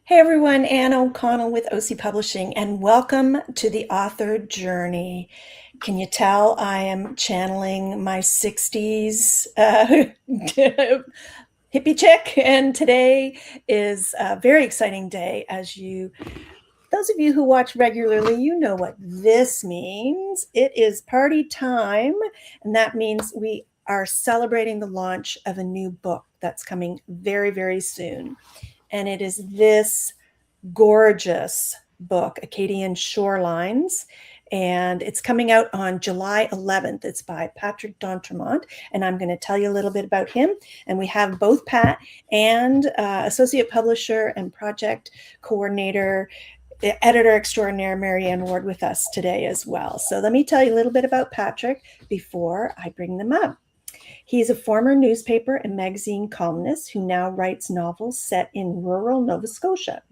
Hey everyone, Anne O'Connell with OC Publishing, and welcome to the author journey. Can you tell I am channeling my 60s hippie chick? And today is a very exciting day. Those of you who watch regularly, you know what this means. It is party time, and that means we are celebrating the launch of a new book that's coming very, very soon. And it is this gorgeous book, Acadian Shorelines, and it's coming out on July 11th. It's by Patrick D'Entremont, and I'm going to tell you a little bit about him. And we have both Pat and associate publisher and project coordinator, editor extraordinaire Marianne Ward with us today as well. So let me tell you a little bit about Patrick before I bring them up. He's a former newspaper and magazine columnist who now writes novels set in rural Nova Scotia,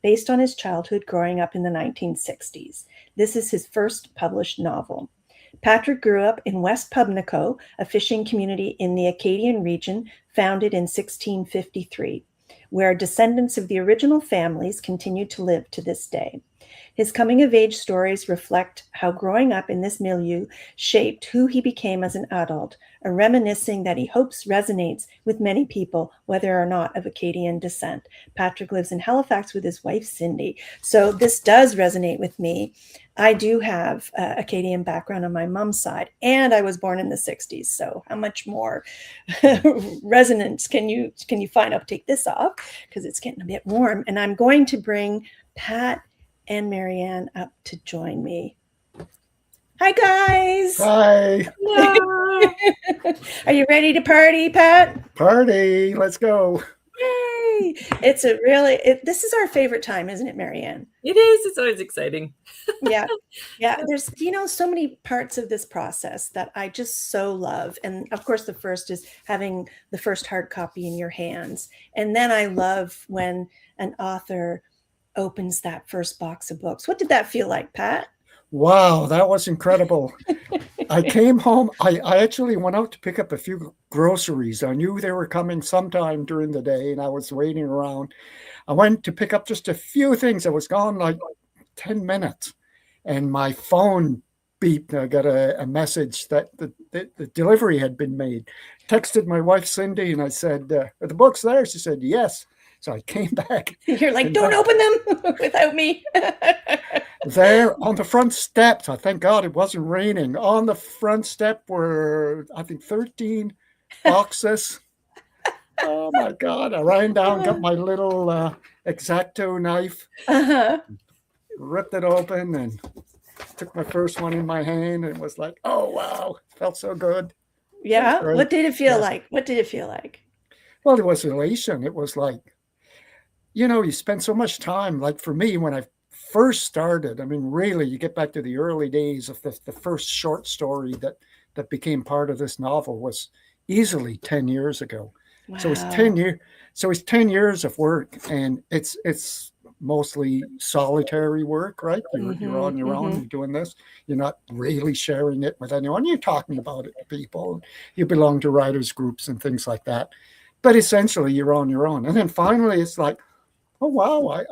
based on his childhood growing up in the 1960s. This is his first published novel. Patrick grew up in West Pubnico, a fishing community in the Acadian region founded in 1653, where descendants of the original families continue to live to this day. His coming-of-age stories reflect how growing up in this milieu shaped who he became as an adult, a reminiscing that he hopes resonates with many people, whether or not of Acadian descent. Patrick lives in Halifax with his wife, Cindy. So this does resonate with me. I do have Acadian background on my mom's side, and I was born in the 60s. So how much more resonance can you find? I'll take this off because it's getting a bit warm. And I'm going to bring Pat and Marianne up to join me. Hi, guys. Hi. Are you ready to party, Pat? Party. Let's go. Yay. This is our favorite time, isn't it, Marianne? It is. It's always exciting. Yeah. There's, so many parts of this process that I just so love. And of course, the first is having the first hard copy in your hands. And then I love when an author opens that first box of books. What did that feel like, Pat? Wow, that was incredible. I came home. I actually went out to pick up a few groceries. I knew they were coming sometime during the day, and I was waiting around. I went to pick up just a few things. I was gone like 10 minutes, and my phone beeped. I got a message that the delivery had been made. Texted my wife, Cindy, and I said, are the books there? She said, yes. So I came back. You're like, don't open them without me. There on the front steps, I thank God it wasn't raining. On the front step were, I think, 13 boxes. Oh my God. I ran down, got my little X-Acto knife, ripped it open, and took my first one in my hand, and was like, oh, wow. It felt so good. Yeah. What did it feel like? What did it feel like? Well, it was elation. It was like, you spend so much time. Like for me, when I first started, I mean, really, you get back to the early days of the first short story that became part of this novel was easily 10 years ago. Wow. So it's 10 years. So it's 10 years of work, and it's mostly solitary work, right? You're on your own, you're doing this. You're not really sharing it with anyone. You're talking about it to people. You belong to writers groups and things like that. But essentially, you're on your own. And then finally, it's like, oh, wow,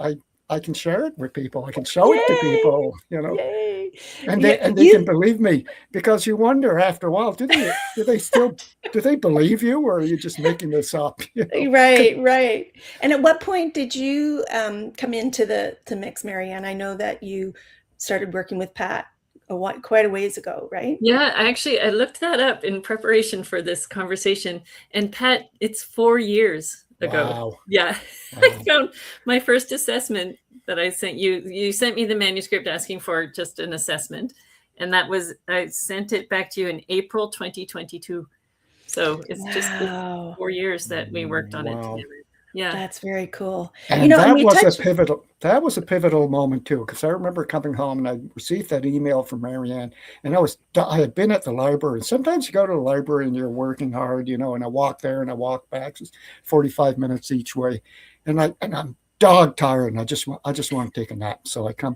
I can share it with people. I can show it to people, Yay. And they can believe me, because you wonder after a while, do they believe you, or are you just making this up? Right. And at what point did you come into the mix, Marianne? I know that you started working with Pat quite a ways ago, right? Yeah, I looked that up in preparation for this conversation, and Pat, it's 4 years ago. Wow. Yeah. Wow. I found my first assessment that I sent you. You sent me the manuscript asking for just an assessment, and I sent it back to you in April 2022. So it's just 4 years that we worked on it together. Yeah, that's very cool. And that was a pivotal moment too, because I remember coming home and I received that email from Marianne, and I had been at the library. And sometimes you go to the library and you're working hard, and I walk there and I walk back. It's 45 minutes each way, and I'm dog tired and I just want to take a nap. So I come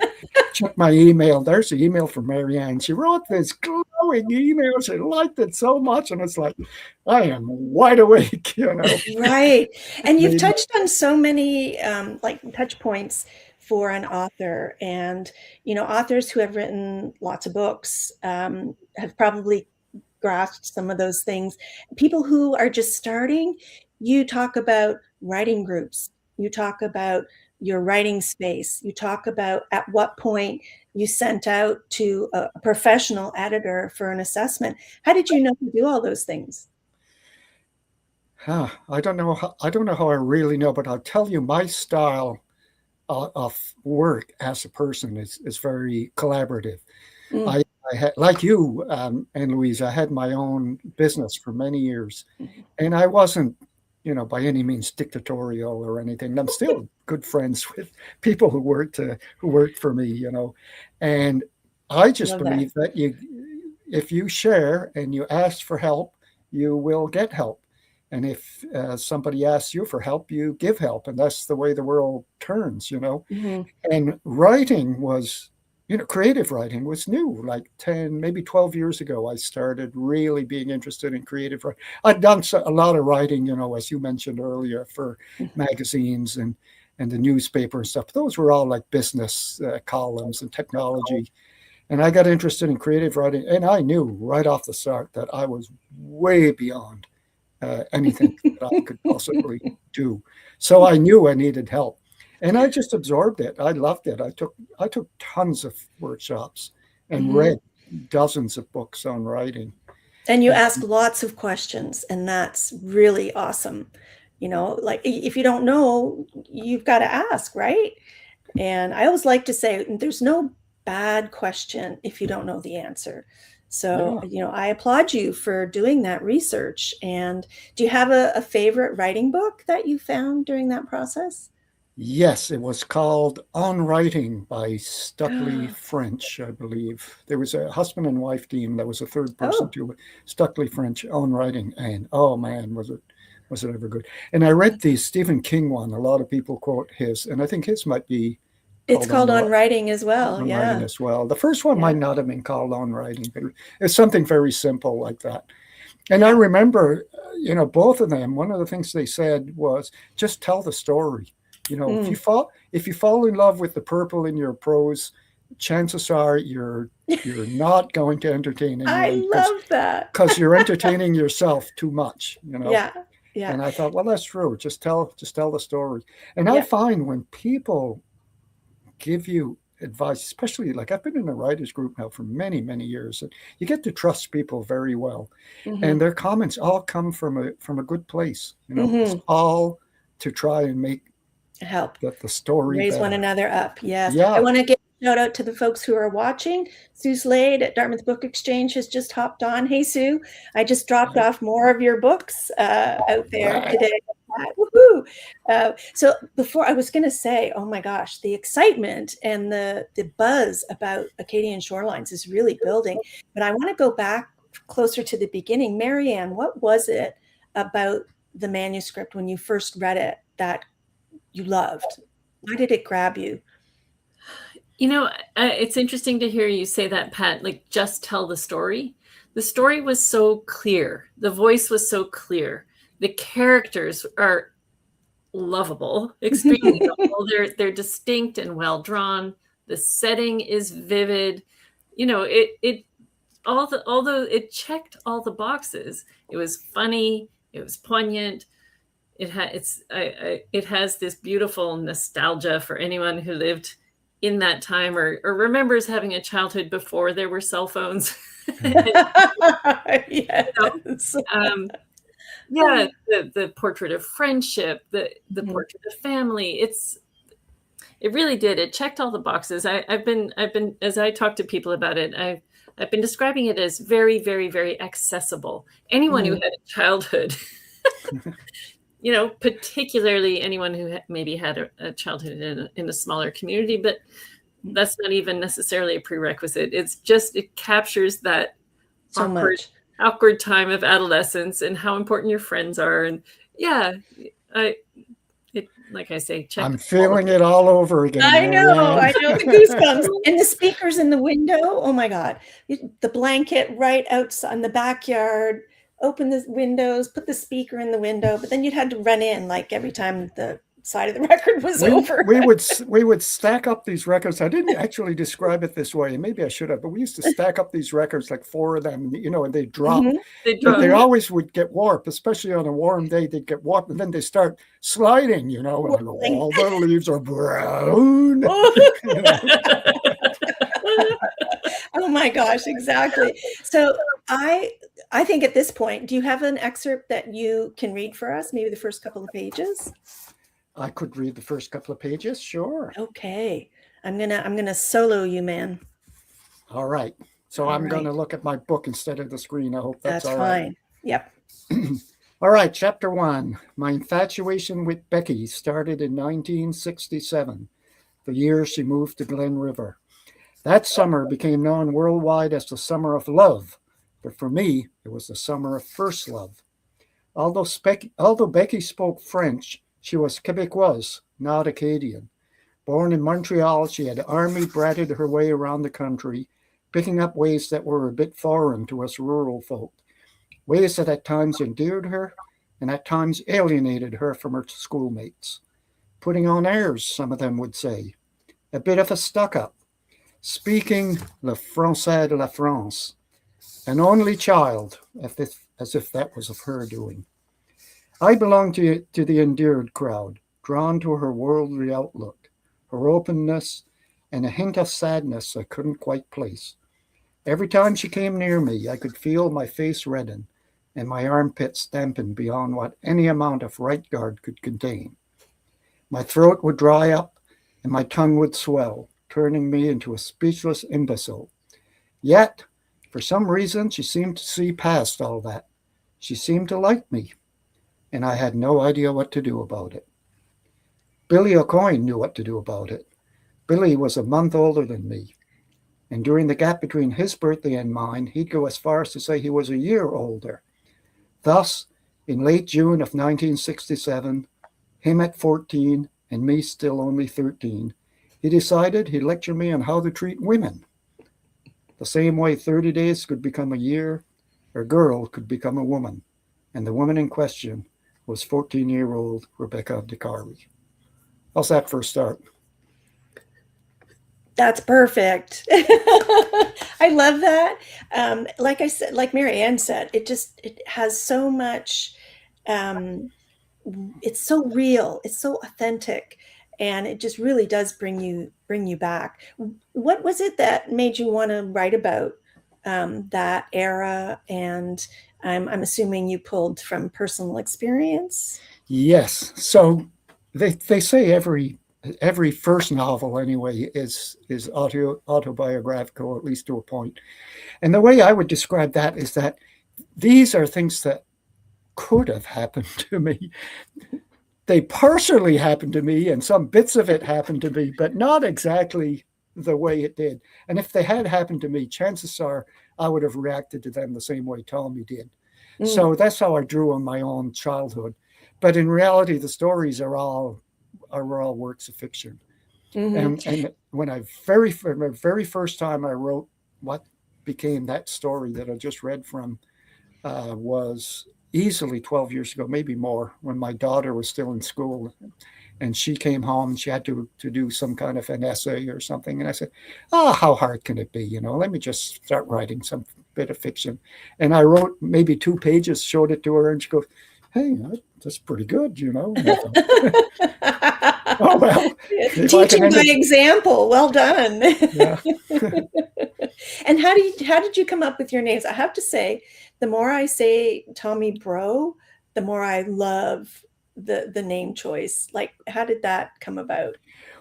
check my email. There's the email from Marianne. She wrote this glowing email. She liked it so much. And it's like, I am wide awake, Right. And you've touched on so many like touch points for an author. And, authors who have written lots of books have probably grasped some of those things. People who are just starting, you talk about writing groups. You talk about your writing space. You talk about at what point you sent out to a professional editor for an assessment. How did you know to do all those things? I don't know how I really know, but I'll tell you my style of work as a person is very collaborative. I had, like you and Louise, I had my own business for many years, and I wasn't, by any means dictatorial or anything. I'm still good friends with people who worked for me, and I just believe that if you share and you ask for help, you will get help. And if somebody asks you for help, you give help. And that's the way the world turns, And writing was, creative writing was new. Like 10, maybe 12 years ago, I started really being interested in creative writing. I'd done a lot of writing, as you mentioned earlier, for magazines and the newspaper and stuff. Those were all like business columns and technology. And I got interested in creative writing. And I knew right off the start that I was way beyond anything that I could possibly do. So I knew I needed help, and I just absorbed it. I loved it. I took tons of workshops and read dozens of books on writing. And you ask lots of questions, and that's really awesome. Like if you don't know, you've got to ask, right? And I always like to say there's no bad question if you don't know the answer. So, I applaud you for doing that research. And do you have a favorite writing book that you found during that process? Yes, it was called On Writing by Stuckley French, I believe. There was a husband and wife team. That was a third person to it. Stuckley French, On Writing. And oh man, was it ever good. And I read the Stephen King one. A lot of people quote his, and I think his might be It's called On Writing as well. On Writing as well. The first one might not have been called On Writing, but it's something very simple like that. And I remember, both of them, one of the things they said was just tell the story. If you fall in love with the purple in your prose, chances are you're not going to entertain anyone. I love that. Because you're entertaining yourself too much, Yeah. And I thought, well, that's true. Just tell the story. And I find when people give you advice, especially like I've been in a writers group now for many, many years, and you get to trust people very well, and their comments all come from a good place. It's all to try and make help the story raise better. One another up. Yes. I want to give a shout out to the folks who are watching. Sue Slade at Dartmouth Book Exchange has just hopped on. Hey Sue, I just dropped off more of your books out there today. Woohoo! So before I was going to say, oh my gosh, the excitement and the buzz about Acadian Shorelines is really building. But I want to go back closer to the beginning. Marianne, what was it about the manuscript when you first read it that you loved? Why did it grab you? It's interesting to hear you say that, Pat, like just tell the story. The story was so clear. The voice was so clear. The characters are lovable, extremely lovable. They're distinct and well drawn. The setting is vivid. Although it checked all the boxes. It was funny. It was poignant. It has this beautiful nostalgia for anyone who lived in that time or remembers having a childhood before there were cell phones. Yes. The portrait of friendship, the portrait of family. It really did. It checked all the boxes. I've been as I talk to people about it, I've been describing it as very, very, very accessible. Anyone who had a childhood, particularly anyone who maybe had a childhood in a smaller community, but that's not even necessarily a prerequisite. It captures that awkward time of adolescence and how important your friends are. And like I say, check. I'm feeling it all over again. I know the goosebumps. And the speakers in the window. Oh my God. The blanket right outside in the backyard, open the windows, put the speaker in the window, but then you'd had to run in like every time the side of the record was over. We would stack up these records. I didn't actually describe it this way. Maybe I should have, but we used to stack up these records, like 4 of them, and they drop. Mm-hmm. They always would get warped, especially on a warm day. They'd get warped, and then they start sliding, and all the leaves are brown. Oh my gosh, exactly. So I think at this point, do you have an excerpt that you can read for us? Maybe the first couple of pages? I could read the first couple of pages, sure. Okay. I'm gonna solo you, man. All right. So I'm going to look at my book instead of the screen. I hope that's all right. Fine. Yep. All right, chapter 1. My infatuation with Becky started in 1967, the year she moved to Glen River. That summer became known worldwide as the summer of love, but for me, it was the summer of first love. Although Becky spoke French, she was Quebecoise, not Acadian. Born in Montreal, she had army-bratted her way around the country, picking up ways that were a bit foreign to us rural folk, ways that at times endeared her and at times alienated her from her schoolmates. Putting on airs, some of them would say. A bit of a stuck-up. Speaking le français de la France. An only child, as if that was of her doing. I belonged to the endeared crowd, drawn to her worldly outlook, her openness, and a hint of sadness I couldn't quite place. Every time she came near me, I could feel my face redden and my armpits dampen beyond what any amount of right guard could contain. My throat would dry up and my tongue would swell, turning me into a speechless imbecile. Yet, for some reason, she seemed to see past all that. She seemed to like me, and I had no idea what to do about it. Billy O'Coin knew what to do about it. Billy was a month older than me, and during the gap between his birthday and mine, he'd go as far as to say he was a year older. Thus, in late June of 1967, him at 14 and me still only 13, he decided he'd lecture me on how to treat women. The same way 30 days could become a year, a girl could become a woman, and the woman in question was 14-year-old Rebecca DeCarly. How's that for a start? That's perfect. I love that. Like I said, like Mary Ann said, it has so much, it's so real, it's so authentic, and it just really does bring you back. What was it that made you want to write about that era? And I'm assuming you pulled from personal experience. Yes. So they say every first novel anyway is autobiographical, at least to a point. And the way I would describe that is that these are things that could have happened to me. They partially happened to me, and some bits of it happened to me, but not exactly the way it did. And if they had happened to me, chances are I would have reacted to them the same way Tommy did. So that's how I drew on my own childhood. But in reality, the stories are all works of fiction. And when the very first time I wrote what became that story that I just read from was easily 12 years ago, maybe more, when my daughter was still in school. And she came home and she had to do some kind of an essay or something. And I said, how hard can it be? Let me just start writing some bit of fiction. And I wrote maybe 2 pages, showed it to her, and she goes, hey, that's pretty good, Oh, well. Teaching by example. Well done. Yeah. And how did you come up with your names? I have to say, the more I say Tommy Breau, the more I love the name choice. Like, how did that come about?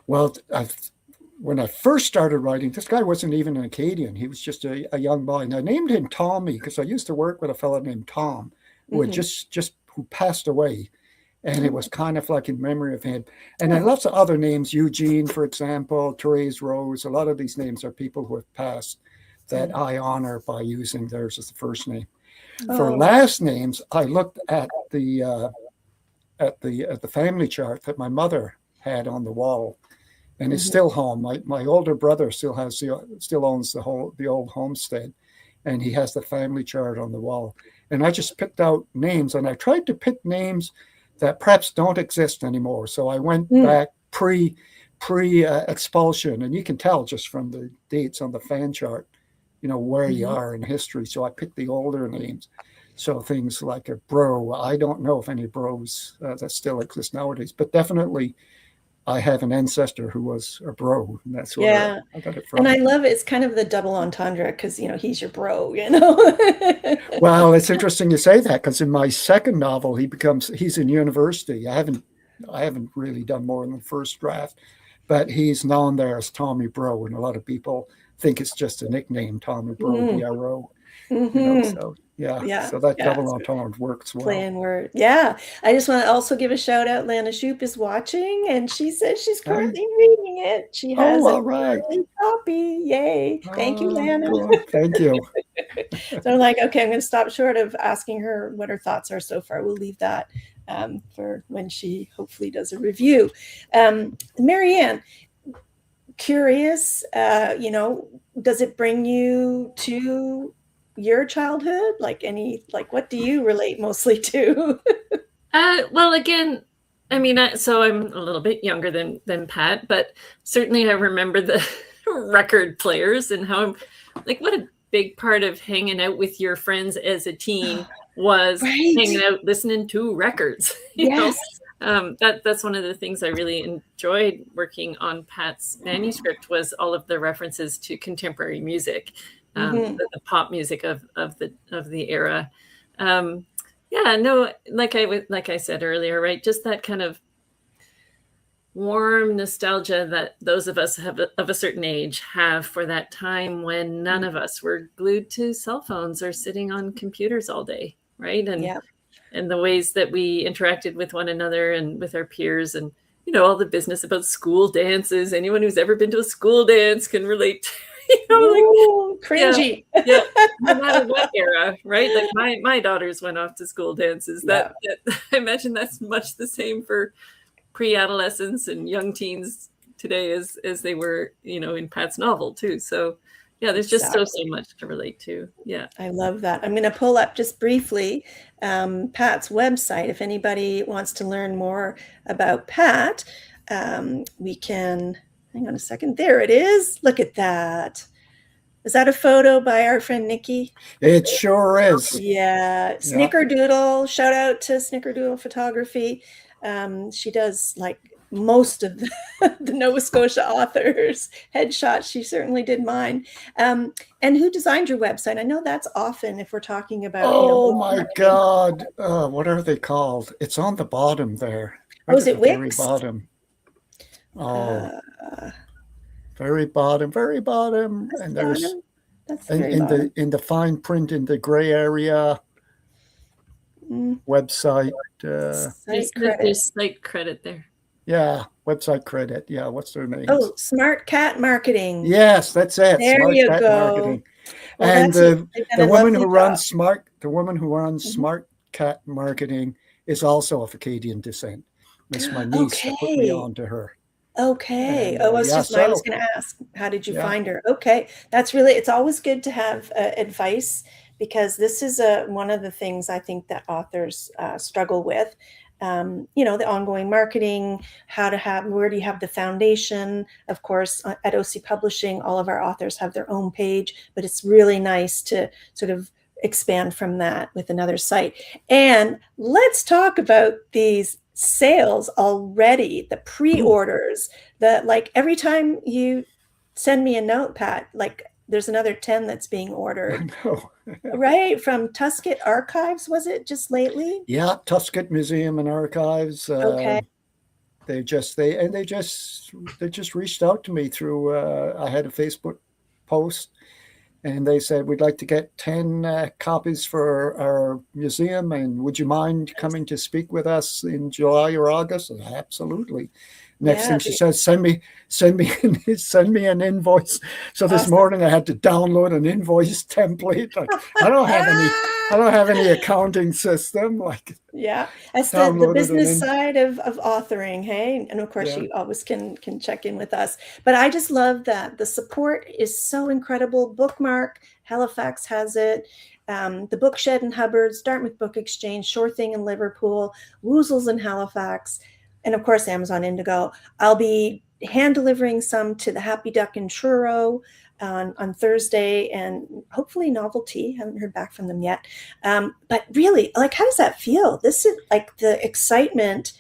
Well, when I first started writing, this guy wasn't even an Acadian. He was just a young boy. And I named him Tommy because I used to work with a fellow named Tom who had who passed away. And it was kind of like in memory of him. And then lots of other names, Eugene, for example, Therese Rose. A lot of these names are people who have passed that I honor by using theirs as the first name. For last names, I looked at the at the family chart that my mother had on the wall, and it's Mhm. still home. My older brother still owns the old homestead, and he has the family chart on the wall. And I just picked out names, and I tried to pick names that perhaps don't exist anymore. So I went back pre expulsion, and you can tell just from the dates on the fan chart, where you are in history. So I picked the older names. So things like a Breau. I don't know if any Breaus that still exist nowadays, but definitely I have an ancestor who was a Breau, and that's where I got it from. And I love it. It's kind of the double entendre because, he's your bro, Well, it's interesting you say that, because in my second novel, he's in university. I haven't really done more than the first draft, but he's known there as Tommy Breau, and a lot of people think it's just a nickname, Tommy Breau, B-R-O. So so that double entendre works well. Playing word. Yeah. I just want to also give a shout out. Lana Shoup is watching, and she says she's currently reading it. She has all right. copy. Yay. Thank you, Lana. Cool. Thank you. So I'm like, okay, I'm going to stop short of asking her what her thoughts are so far. We'll leave that for when she hopefully does a review. Marianne, curious, does it bring you to your childhood? What do you relate mostly to? Well, again, I mean, so I'm a little bit younger than Pat, but certainly I remember the record players and how, what a big part of hanging out with your friends as a teen was hanging out, listening to records. Yes. That's one of the things I really enjoyed working on Pat's manuscript, was all of the references to contemporary music, the pop music of the era. Like I said earlier, right? Just that kind of warm nostalgia that those of us of a certain age have for that time when none of us were glued to cell phones or sitting on computers all day, right? And the ways that we interacted with one another and with our peers, and all the business about school dances. Anyone who's ever been to a school dance can relate to, cringy. Yeah, no matter what era, right? Like my daughters went off to school dances. That I imagine that's much the same for pre-adolescents and young teens today as they were, in Pat's novel too. So yeah, there's just so much to relate to. Yeah. I love that. I'm going to pull up just briefly Pat's website. If anybody wants to learn more about Pat, we can, hang on a second. There it is. Look at that. Is that a photo by our friend Nikki? It sure is. Yeah. Snickerdoodle. Shout out to Snickerdoodle Photography. She does most of the Nova Scotia authors' headshots. She certainly did mine. And who designed your website? I know that's often if we're talking about. Oh my God! What are they called? It's on the bottom there. Right is it Wix? Very bottom. Oh, very bottom. And there's in the fine print in the gray area. Website. There's site credit there. Yeah, website credit. Yeah, what's their name? Oh, Smart Cat Marketing. Yes, that's it. There Smart you Cat go. Marketing. Well, and the woman who runs Smart Cat Marketing is also of Acadian descent. It's my niece that put me on to her. Okay. I was going to ask, how did you find her? Okay. That's really, it's always good to have advice, because this is one of the things I think that authors struggle with. The ongoing marketing, where do you have the foundation? Of course, at OC Publishing, all of our authors have their own page, but it's really nice to sort of expand from that with another site. And let's talk about these sales already, the pre-orders, every time you send me a note, Pat, there's another 10 that's being ordered. I know. Right? From Tusket Archives, was it just lately? Yeah, Tusket Museum and Archives. Okay. They just reached out to me through I had a Facebook post, and they said, we'd like to get 10 copies for our museum, and would you mind coming to speak with us in July or August? And absolutely. Next thing she says, send me an invoice. So this morning I had to download an invoice template. I don't have any I don't have any accounting system like. Yeah, that's the Downloaded business it in. side of authoring, hey? And of course, Yeah. you always can check in with us. But I just love that the support is so incredible. Bookmark, Halifax has it. The Bookshed in Hubbard, Dartmouth Book Exchange, Sure Thing in Liverpool, Woozles in Halifax, and of course, Amazon Indigo. I'll be hand delivering some to the Happy Duck in Truro on Thursday, and hopefully Novelty. Haven't heard back from them yet. But really, like, how does that feel? This is like the excitement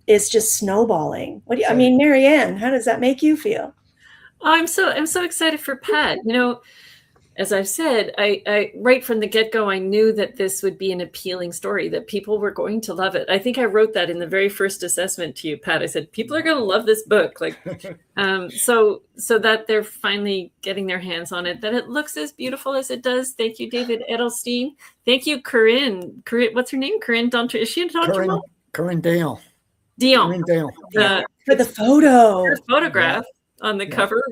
is just snowballing. What do you, I mean, Marianne, how does that make you feel? Oh, I'm so excited for Pat. You know, as I've said, I right from the get-go, I knew that this would be an appealing story, that people were going to love it. I think I wrote that in the very first assessment to you, Pat. I said, people are going to love this book. Like, so that they're finally getting their hands on it, that it looks as beautiful as it does. Thank you, David Edelstein. Thank you, Corinne. What's her name? Corinne Dontre. Is she in Toronto? Corinne Dale. Dion. Corinne Dale. For the photo. Her photograph on the cover.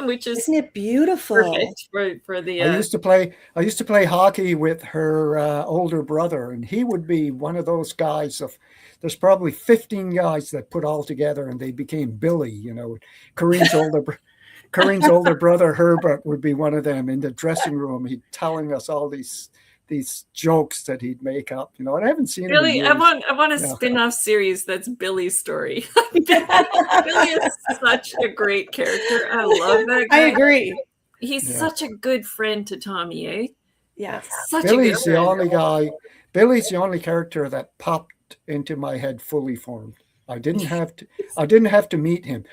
Which is, isn't it beautiful? Perfect for the. I used to play hockey with her older brother, and he would be one of those guys. There's probably 15 guys that put all together, and they became Billy. You know, Corinne's older brother Herbert would be one of them in the dressing room. He'd telling us all these jokes that he'd make up, you know, and I haven't seen Billy. him in years. I want a spin-off series that's Billy's story. Billy is such a great character. I love that guy. I agree. He's such a good friend to Tommy, eh? Yeah. Billy's the only guy. Billy's the only character that popped into my head fully formed. I didn't have to meet him.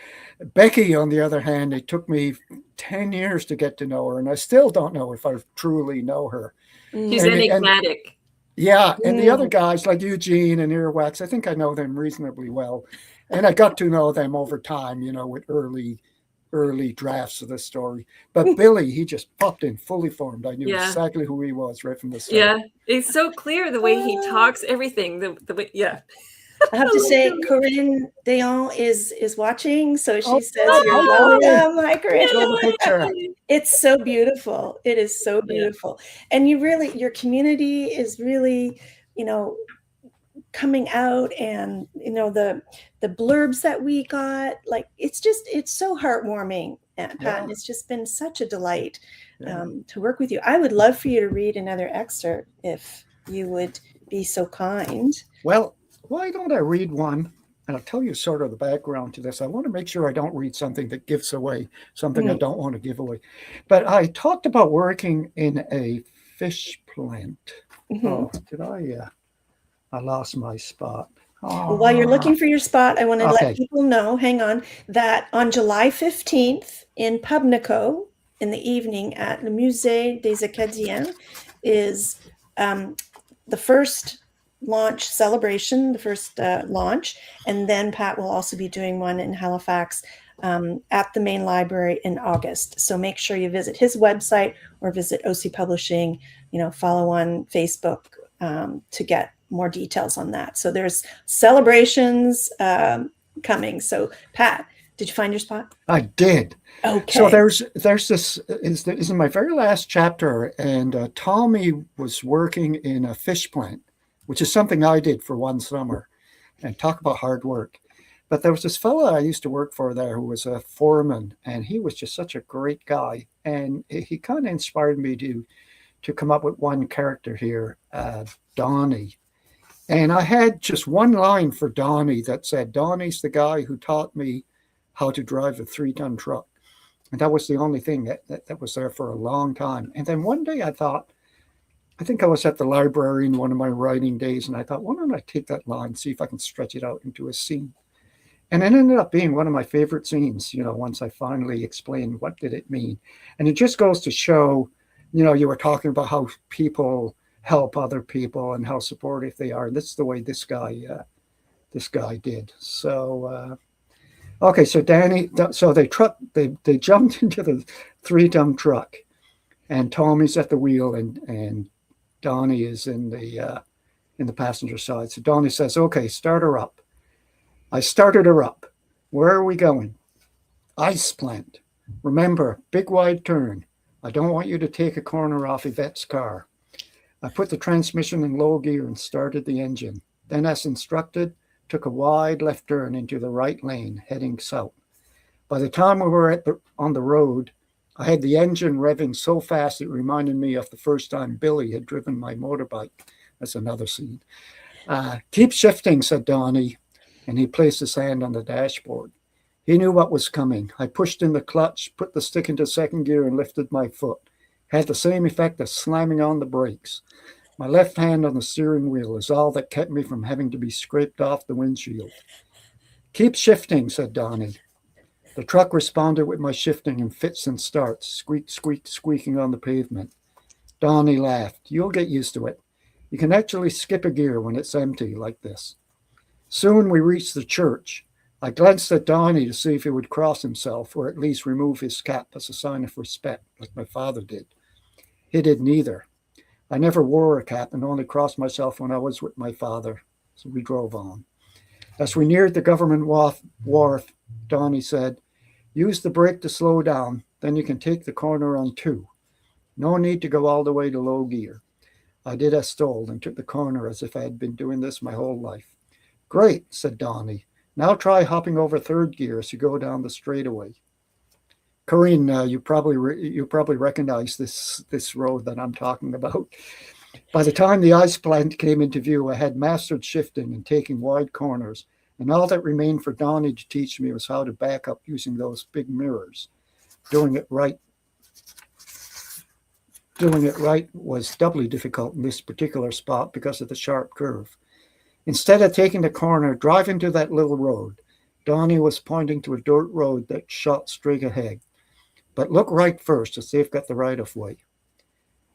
Becky, on the other hand, it took me 10 years to get to know her, and I still don't know if I truly know her. He's enigmatic. And the other guys like Eugene and Earwax, I think I know them reasonably well. And I got to know them over time, you know, with early drafts of the story. But Billy, he just popped in fully formed. I knew exactly who he was right from the start. Yeah, it's so clear the way he talks, everything. The way, I have to say, Corinne Dion is watching, so she says you're welcome. Hi, Corinne. It's so beautiful. It is so beautiful, and your community is really, you know, coming out, and you know the blurbs that we got. Like, it's so heartwarming, Pat. And it's just been such a delight to work with you. I would love for you to read another excerpt if you would be so kind. Well, why don't I read one? And I'll tell you sort of the background to this. I want to make sure I don't read something that gives away something I don't want to give away. But I talked about working in a fish plant. Oh, did I lost my spot. Well, while you're looking for your spot, I want to let people know, hang on, that on July 15th in Pubnico in the evening at Le Musée des Acadiens is the first launch celebration, the first launch, and then Pat will also be doing one in Halifax at the main library in August. So make sure you visit his website or visit OC Publishing, you know, follow on Facebook to get more details on that. So there's celebrations coming. So Pat, did you find your spot? I did. Okay. So there's this is in my very last chapter, and Tommy was working in a fish plant, which is something I did for one summer, and talk about hard work. But there was this fellow I used to work for there who was a foreman, and he was just such a great guy. And he kind of inspired me to come up with one character here, Donnie. And I had just one line for Donnie that said, Donnie's the guy who taught me how to drive a 3-ton truck. And that was the only thing that was there for a long time. And then one day I thought, I think I was at the library in one of my writing days, and I thought, why don't I take that line, see if I can stretch it out into a scene? And it ended up being one of my favorite scenes, you know, once I finally explained what did it mean. And it just goes to show, you know, you were talking about how people help other people and how supportive they are. And this is the way this guy did. So, okay, so Danny, so they jumped into the 3-ton truck, and Tommy's at the wheel, and Donnie is in the passenger side. So Donnie says, okay, start her up. I started her up. Where are we going? Ice plant. Remember, big wide turn. I don't want you to take a corner off Yvette's car. I put the transmission in low gear and started the engine. Then, as instructed, took a wide left turn into the right lane, heading south. By the time we were on the road, I had the engine revving so fast it reminded me of the first time Billy had driven my motorbike. That's another scene. Keep shifting, said Donnie, and he placed his hand on the dashboard. He knew what was coming. I pushed in the clutch, put the stick into second gear, and lifted my foot. Had the same effect as slamming on the brakes. My left hand on the steering wheel is all that kept me from having to be scraped off the windshield. Keep shifting, said Donnie. The truck responded with my shifting in fits and starts, squeak, squeak, squeaking on the pavement. Donnie laughed. You'll get used to it. You can actually skip a gear when it's empty like this. Soon we reached the church. I glanced at Donnie to see if he would cross himself or at least remove his cap as a sign of respect, like my father did. He did neither. I never wore a cap and only crossed myself when I was with my father, so we drove on. As we neared the government wharf, Donnie said, use the brake to slow down, then you can take the corner on 2. No need to go all the way to low gear. I did as told and took the corner as if I had been doing this my whole life. Great, said Donnie. Now try hopping over third gear as you go down the straightaway. Corinne, you probably recognize this road that I'm talking about. By the time the ice plant came into view, I had mastered shifting and taking wide corners, and all that remained for Donnie to teach me was how to back up using those big mirrors. Doing it right was doubly difficult in this particular spot because of the sharp curve. Instead of taking the corner, driving to that little road, Donnie was pointing to a dirt road that shot straight ahead. But look right first to see if got the right-of-way.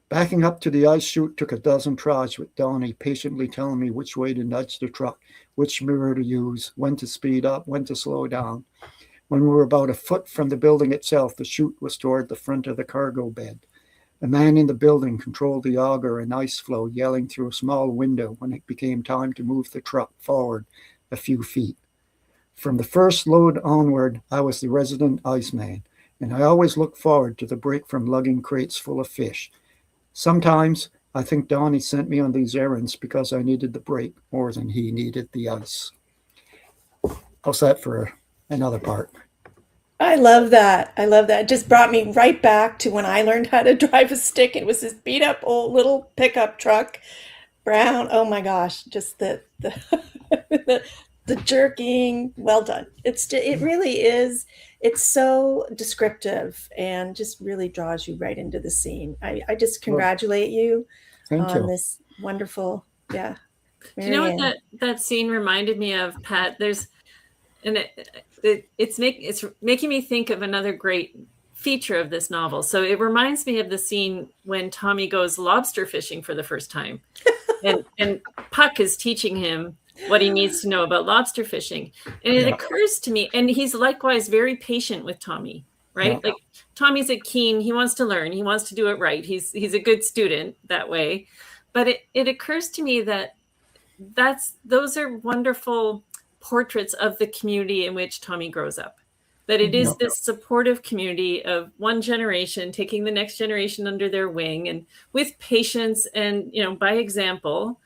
Backing up to the ice chute took a dozen tries with Donnie patiently telling me which way to nudge the truck, which mirror to use, when to speed up, when to slow down. When we were about a foot from the building itself, the chute was toward the front of the cargo bed. A man in the building controlled the auger and ice flow, yelling through a small window when it became time to move the truck forward a few feet. From the first load onward, I was the resident iceman, and I always looked forward to the break from lugging crates full of fish. Sometimes I think Donnie sent me on these errands because I needed the break more than he needed the ice. How's that for another part? I love that. I love that. It just brought me right back to when I learned how to drive a stick. It was this beat up old little pickup truck, brown. Oh my gosh, just the the jerking. Well done. It really is. It's so descriptive and just really draws you right into the scene. I just congratulate you on this wonderful, yeah. Do you know what that scene reminded me of, Pat? It's making me think of another great feature of this novel. So it reminds me of the scene when Tommy goes lobster fishing for the first time, and Puck is teaching him what he needs to know about lobster fishing. And it occurs to me, and he's likewise very patient with Tommy, right? Like Tommy's a keen, he wants to learn, he wants to do it right. He's a good student that way. But it occurs to me that those are wonderful portraits of the community in which Tommy grows up. That it is this supportive community of one generation taking the next generation under their wing, and with patience and, by example,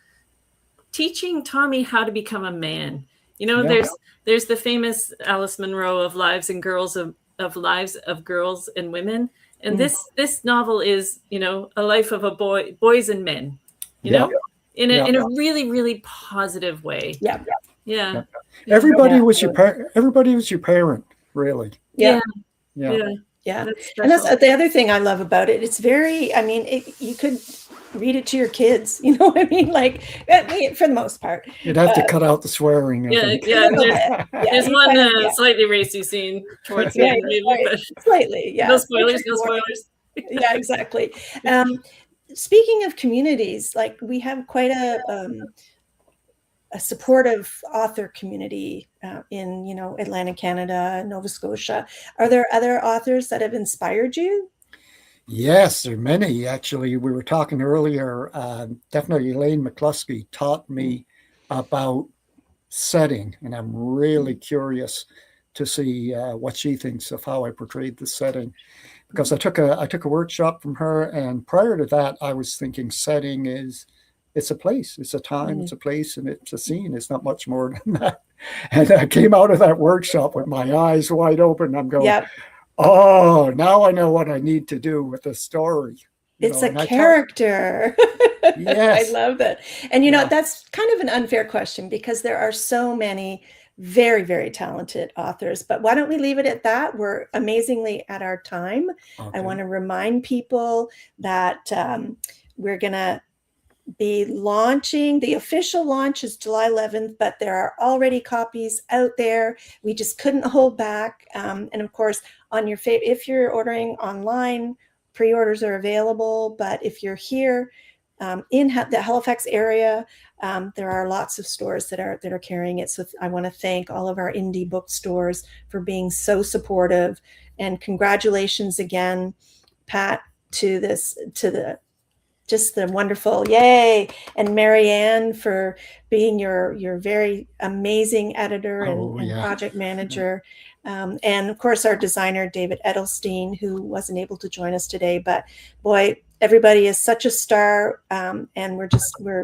teaching Tommy how to become a man. There's the famous Alice Munro of Lives and Girls of Lives of Girls and Women. And this novel is, a life of boys and men, in a really, really positive way. Yeah. Everybody was your parent, really. Yeah. And that's the other thing I love about it. It's very, you could read it to your kids, you know what I mean? Like, for the most part. You'd have to cut out the swearing. There's one slightly racy scene towards the end, maybe, slightly, no spoilers. Yeah, exactly. Speaking of communities, like we have quite a supportive author community in, Atlantic Canada, Nova Scotia. Are there other authors that have inspired you? Yes, there are many, actually. We were talking earlier, definitely Elaine McCluskey taught me about setting, and I'm really curious to see what she thinks of how I portrayed the setting. Because I took a workshop from her, and prior to that, I was thinking setting it's a place, it's a time, it's a place, and it's a scene. It's not much more than that. And I came out of that workshop with my eyes wide open. I'm going, Yep. oh, now I know what I need to do with the story. It's a character. Yes. I love that. And you know, that's kind of an unfair question because there are so many very, very talented authors. But why don't we leave it at that? We're amazingly at our time. Okay. I want to remind people that we're going to be launching. The official launch is July 11th, but there are already copies out there. We just couldn't hold back. And of course, on your if you're ordering online, pre-orders are available. But if you're here in the Halifax area, there are lots of stores that are carrying it. So I want to thank all of our indie bookstores for being so supportive, and congratulations again, Pat, to the wonderful, yay, and Marianne for being your very amazing editor and project manager. And of course, our designer, David Edelstein, who wasn't able to join us today, but boy, everybody is such a star. And we're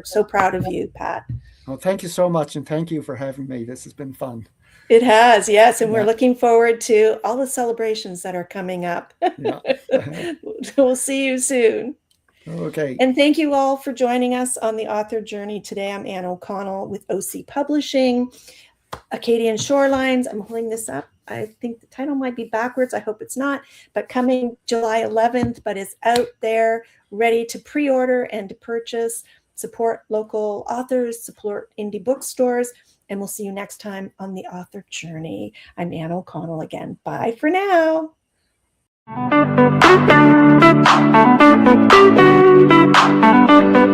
so proud of you, Pat. Well, thank you so much. And thank you for having me. This has been fun. It has, yes. And we're looking forward to all the celebrations that are coming up. We'll see you soon. Okay. And thank you all for joining us on the author journey today. I'm Anne O'Connell with OC Publishing, Acadian Shorelines. I'm holding this up. I think the title might be backwards. I hope it's not, but coming July 11th, but it's out there ready to pre-order and to purchase. Support local authors, support indie bookstores, and we'll see you next time on the author journey. I'm Anne O'Connell again. Bye for now.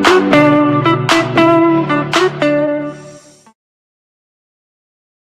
Thank you.